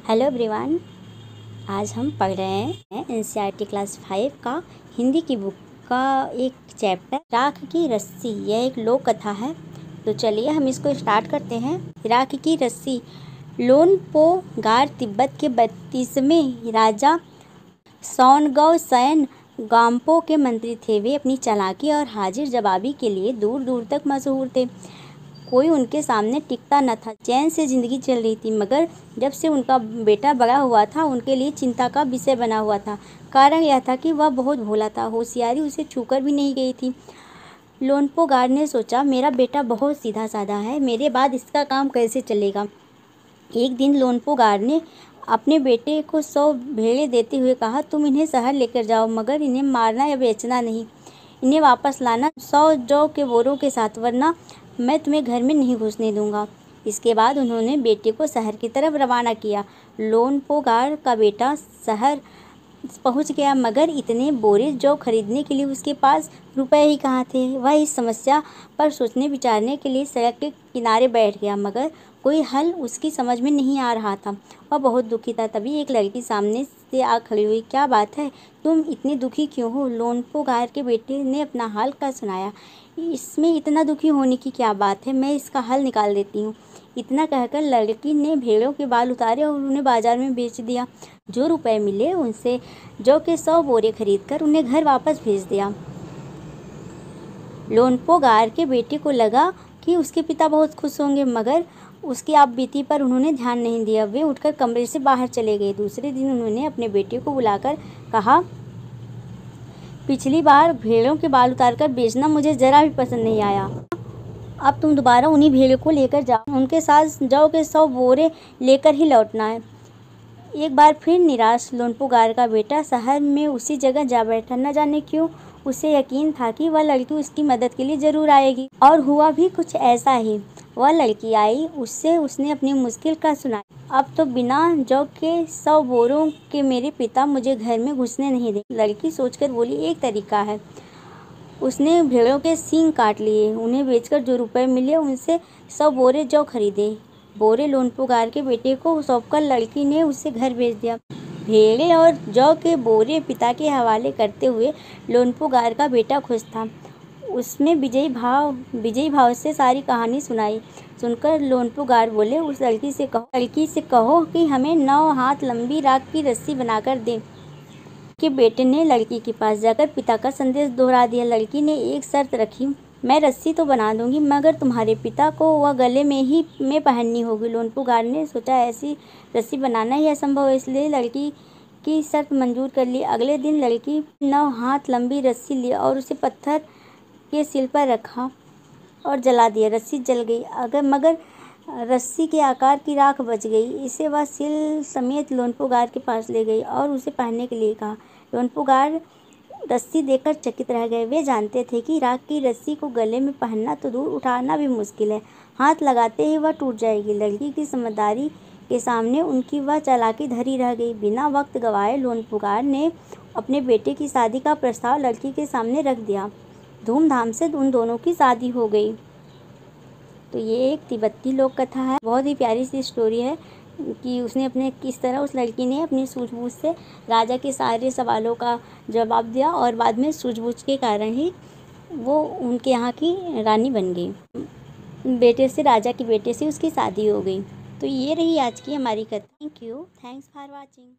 Hello everyone. आज हम पढ़ रहे हैं एनसीईआरटी क्लास 5 का हिंदी की बुक का एक चैप्टर राख की रस्सी। यह एक लोक कथा है। तो चलिए हम इसको स्टार्ट करते हैं। राख की रस्सी। लोनपो गार तिब्बत के 32वें राजा सौनगौ सैन गाम्पो के मंत्री थे। वे अपनी चालाकी और हाजिर जवाबी के लिए दूर दूर तक मशहूर थे। कोई उनके सामने टिकता न था। चैन से जिंदगी चल रही थी, मगर जब से उनका बेटा बड़ा हुआ था उनके लिए चिंता का विषय बना हुआ था। कारण यह था कि वह बहुत भोला था। होशियारी उसे छूकर भी नहीं गई थी। लोनपो गार ने सोचा, मेरा बेटा बहुत सीधा साधा है, मेरे बाद इसका काम कैसे चलेगा। एक दिन लोनपो गार ने अपने बेटे को 100 भेड़ें देते हुए कहा, तुम इन्हें शहर लेकर जाओ, मगर इन्हें मारना या बेचना नहीं। इन्हें वापस लाना 100 जौ के बोरों के साथ, वरना मैं तुम्हें घर में नहीं घुसने दूंगा। इसके बाद उन्होंने बेटे को शहर की तरफ रवाना किया। लोनपो गार का बेटा शहर पहुंच गया, मगर इतने बोरे जौ खरीदने के लिए उसके पास रुपए ही कहाँ थे। वह इस समस्या पर सोचने विचारने के लिए सड़क के किनारे बैठ गया, मगर कोई हल उसकी समझ में नहीं आ रहा था। वह बहुत दुखी था। तभी एक लड़की सामने से आ खड़ी हुई। क्या बात है, तुम इतनी दुखी क्यों हो? लोनपो गार के बेटे ने अपना हाल का सुनाया। इसमें इतना दुखी होने की क्या बात है, मैं इसका हल निकाल देती हूँ। इतना कहकर लड़की ने भेड़ों के बाल उतारे और उन्हें बाजार में बेच दिया। जो रुपए मिले उनसे जौ के 100 बोरे खरीदकर उन्हें घर वापस भेज दिया। लोनपो गार के बेटे को लगा कि उसके पिता बहुत खुश होंगे, मगर उसकी आपबीती पर उन्होंने ध्यान नहीं दिया। वे उठकर कमरे से बाहर चले गए। दूसरे दिन उन्होंने अपने बेटे को बुलाकर कहा, पिछली बार भेड़ों के बाल उतारकर बेचना मुझे जरा भी पसंद नहीं आया। अब तुम दोबारा उन्हीं भेड़ों को लेकर जाओ। उनके साथ जौ के 100 बोरे लेकर ही लौटना है। एक बार फिर निराश लोनपो गार का बेटा शहर में उसी जगह जा बैठा। न जाने क्यों उसे यकीन था कि वह लड़की उसकी मदद के लिए जरूर आएगी, और हुआ भी कुछ ऐसा ही। वह लड़की आई। उसने अपनी मुश्किल का सुनाया। अब तो बिना जौ के 100 बोरों के मेरे पिता मुझे घर में घुसने नहीं देंगे। लड़की सोचकर बोली, एक तरीका है। उसने भेड़ों के सींग काट लिए। उन्हें बेचकर जो रुपए मिले उनसे 100 बोरे जौ खरीदे। बोरे लोनपो गार के बेटे को सौंपकर लड़की ने उसे घर भेज दिया। भेड़े और जौ के बोरे पिता के हवाले करते हुए लोनपो गार का बेटा खुश था। उसने विजयी भाव से सारी कहानी सुनाई। सुनकर लोनपो गार बोले, उस लड़की से कहो कि हमें 9 हाथ लंबी राख की रस्सी बनाकर दे। के बेटे ने लड़की के पास जाकर पिता का संदेश दोहरा दिया। लड़की ने एक शर्त रखी, मैं रस्सी तो बना दूंगी, मगर तुम्हारे पिता को वह गले में पहननी होगी। लोनपो गार ने सोचा, ऐसी रस्सी बनाना ही असंभव है, इसलिए लड़की की शर्त मंजूर कर ली। अगले दिन लड़की 9 हाथ लंबी रस्सी ली और उसे पत्थर के सिल पर रखा और जला दिया। रस्सी जल गई, मगर रस्सी के आकार की राख बच गई। इसे वह सिल समेत लोनपो गार के पास ले गई और उसे पहनने के लिए कहा। लोनपो गार रस्सी देखकर चकित रह गए। वे जानते थे कि राख की रस्सी को गले में पहनना तो दूर, उठाना भी मुश्किल है। हाथ लगाते ही वह टूट जाएगी। लड़की की समझदारी के सामने उनकी वह चालाकी धरी रह गई। बिना वक्त गंवाए लोनपो गार ने अपने बेटे की शादी का प्रस्ताव लड़की के सामने रख दिया। धूमधाम से उन दोनों की शादी हो गई। तो ये एक तिब्बती लोक कथा है। बहुत ही प्यारी सी स्टोरी है कि किस तरह उस लड़की ने अपनी सूझबूझ से राजा के सारे सवालों का जवाब दिया, और बाद में सूझबूझ के कारण ही वो उनके यहाँ की रानी बन गई। राजा के बेटे से उसकी शादी हो गई। तो ये रही आज की हमारी कथा। Thank you. Thanks for watching.